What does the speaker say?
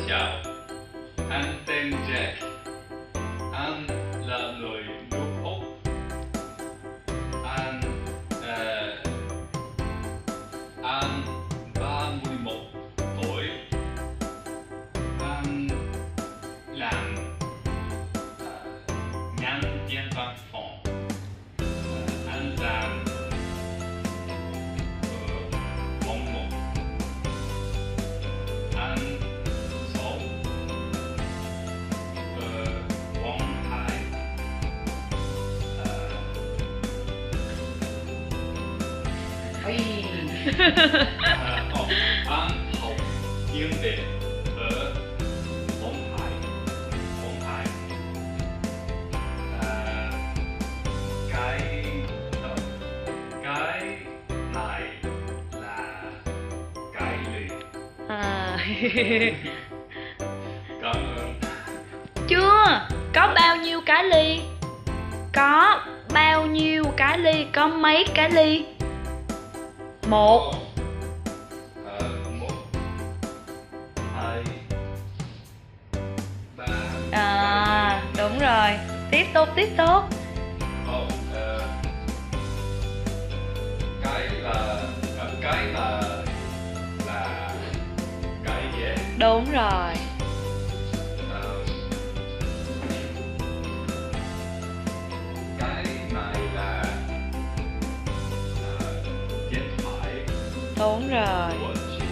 chào. Anh tên Jack. Anh là người nước Úc. Anh 31 tuổi. Anh làm nhân viên văn phòng. Anh làm phòng một. Anh sống quận Hải. Anh học tiếng Việt ở quận Hải. Cái này là cái ly. Cảm ơn. Chưa. Có bao nhiêu cái ly? Có bao nhiêu cái ly? Có mấy cái ly? Một. Một, hai, ba. Đúng rồi. Tiếp tục. Cái là cái gì? Đúng rồi. Cái này là điện thoại Đúng rồi. của chị.